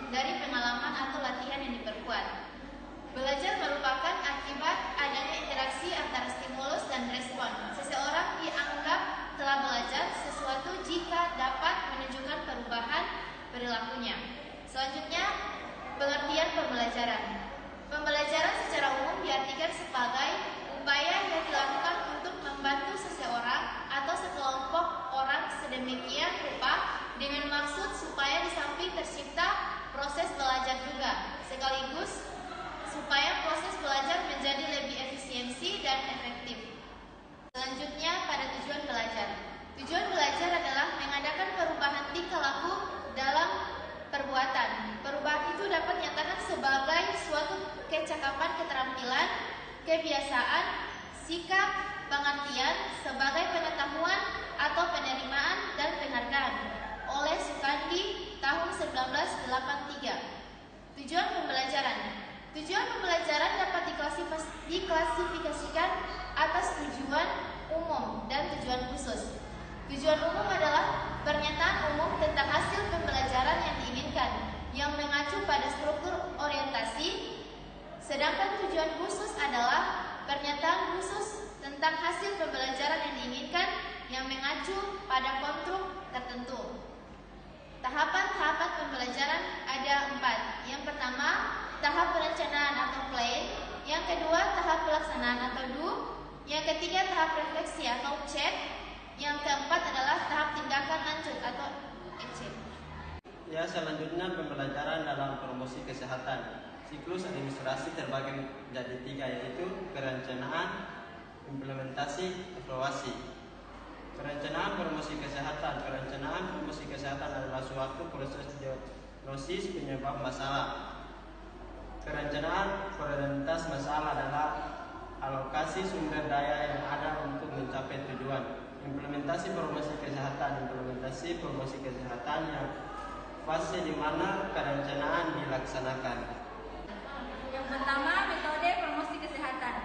dari pengalaman atau latihan yang diperkuat. Belajar merupakan akibat adanya interaksi antara stimulus dan respon. Seseorang dianggap telah belajar sesuatu jika dapat menunjukkan perubahan perilakunya. Selanjutnya, pengertian pembelajaran. Pembelajaran secara umum diartikan sebagai upaya yang dilakukan untuk membantu seseorang atau sekelompok orang sedemikian rupa dengan maksud supaya di samping tercipta proses belajar juga, sekaligus supaya proses belajar menjadi lebih efisiensi dan efektif. Selanjutnya, pada tujuan belajar. Tujuan belajar adalah mengadakan perubahan tingkah laku dalam perbuatan. Perubahan itu dapat dinyatakan sebagai suatu kecakapan, keterampilan, kebiasaan, sikap, pengertian, sebagai pengetahuan atau penerimaan dan penghargaan oleh Sukandi tahun 1983. Tujuan pembelajaran. Tujuan pembelajaran dapat diklasifikasikan atas tujuan umum dan tujuan khusus. Tujuan umum adalah pernyataan umum tentang hasil pembelajaran yang diinginkan, yang mengacu pada struktur orientasi, sedangkan tujuan khusus adalah pernyataan khusus tentang hasil pembelajaran yang diinginkan, yang mengacu pada konstruk tertentu. Tahapan-tahapan pembelajaran ada 4. Yang pertama, tahap perencanaan atau plan. Yang kedua, tahap pelaksanaan atau do. Yang ketiga, tahap refleksi atau check. Yang keempat adalah tahap tindakan lanjut atau action. Ya, selanjutnya pembelajaran dalam promosi kesehatan. Siklus administrasi terbagi menjadi 3, yaitu perencanaan, implementasi, evaluasi. Perencanaan promosi kesehatan. Perencanaan promosi kesehatan adalah suatu proses diagnosis penyebab masalah. Perencanaan prioritas masalah adalah alokasi sumber daya yang ada untuk mencapai tujuan. Implementasi promosi kesehatan. Implementasi promosi kesehatan yang fase di mana perencanaan dilaksanakan. Yang pertama, metode promosi kesehatan.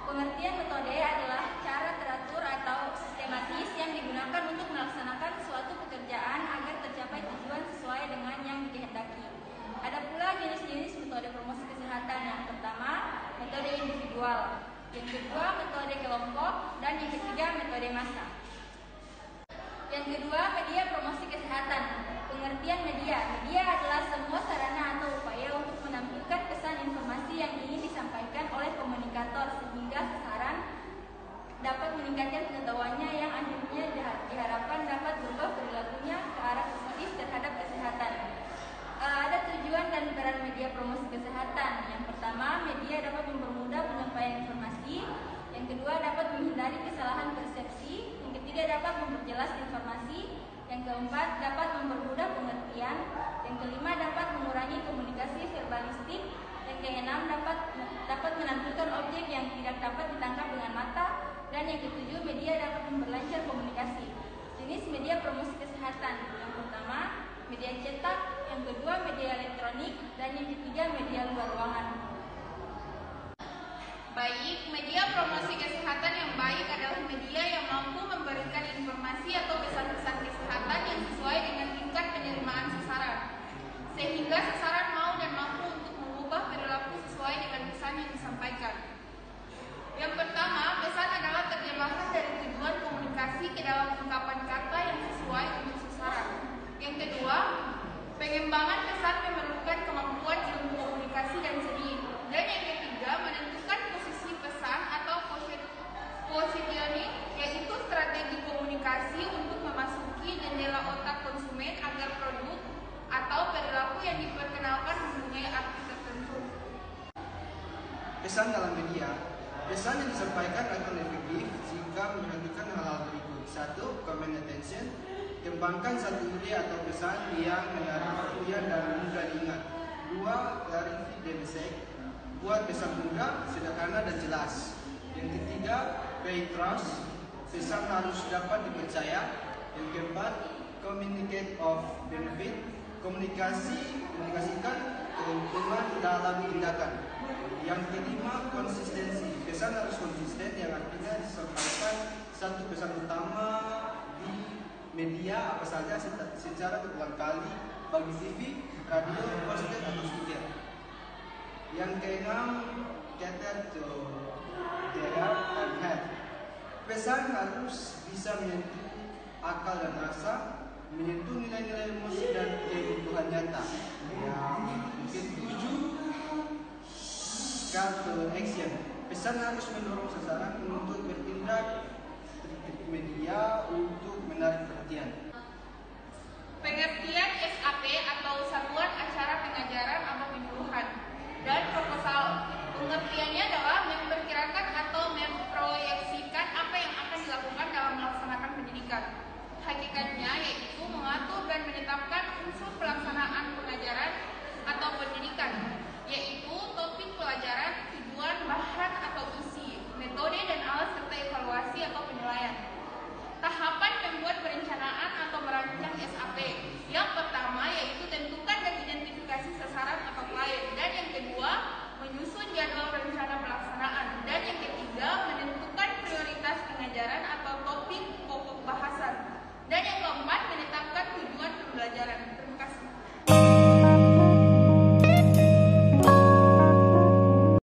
Pengertian metode adalah cara teratur atau sistematis yang digunakan untuk melaksanakan suatu pekerjaan agar tercapai tujuan sesuai dengan yang dikehendaki. Ada pula jenis-jenis metode promosi kesehatan. Yang pertama, metode individual. Yang kedua, metode kelompok. Dan yang ketiga, metode massa. Yang kedua, media promosi kesehatan. Pengertian media. Media adalah semua sarana atau upaya untuk menampilkan pesan informasi yang ingin disampaikan oleh komunikator sehingga sasaran dapat meningkatkan pengetahuannya yang akhirnya diharapkan dapat berubah perilakunya ke arah positif terhadap kesehatan. Ada tujuan dan peran media promosi kesehatan. Yang pertama, media dapat mempermudah penyampaian informasi. Yang kedua, dapat menghindari kesalahan persepsi. Yang ketiga, dapat memperjelas informasi. Yang keempat, dapat mempermudah pengertian. Yang kelima, dapat mengurangi komunikasi verbalistik. Yang keenam, dapat menampilkan objek yang tidak dapat ditangkap dengan mata. Dan yang ketujuh, media dapat memperlancar komunikasi. Jenis media promosi kesehatan. Yang pertama, media cetak. Yang kedua, media elektronik. Dan yang ketiga, media luar ruangan. Baik, media promosi kesehatan yang baik adalah media yang mampu memberikan informasi atau pesan-pesan kesehatan yang sesuai dengan tingkat penerimaan sasaran, sehingga sasaran mau dan mampu untuk mengubah perilaku sesuai dengan pesan yang disampaikan. Yang pertama, pesan adalah terjemahan dari tujuan komunikasi ke dalam ungkapan kata yang sesuai untuk sasaran. Yang kedua, pengembangan pesan memerlukan kemampuan ilmu komunikasi dan seni. Dan yang ketiga, menentukan posisi pesan atau positioning, yaitu strategi komunikasi untuk memasuki jendela otak konsumen agar produk atau perilaku yang diperkenalkan mempunyai arti tertentu. Pesan dalam media. Pesan yang disampaikan akan efektif jika memperhatikan hal-hal berikut. 1. Command attention. Kembangkan satu ide atau pesan yang menarik perhatian dan mudah diingat. 2. Clarify the message. Buat pesan mudah, sederhana dan jelas. Yang ketiga, pay trust. Pesan harus dapat dipercaya. Yang keempat, communicate of benefit. Komunikasikan keuntungan dalam tindakan. Yang kelima, konsistensi. Pesan harus konsisten, yang artinya disampaikan satu pesan utama di media apa saja secara berulang kali bagi TV, radio, poster atau speaker. Yang keenam, cater to the heart and head. Pesan harus bisa menyentuh akal dan rasa, menyentuh nilai-nilai emosi dan kebutuhan nyata. Yang ketujuh, call to action. Pesan harus mendorong sasaran untuk bertindak media untuk menarik perhatian.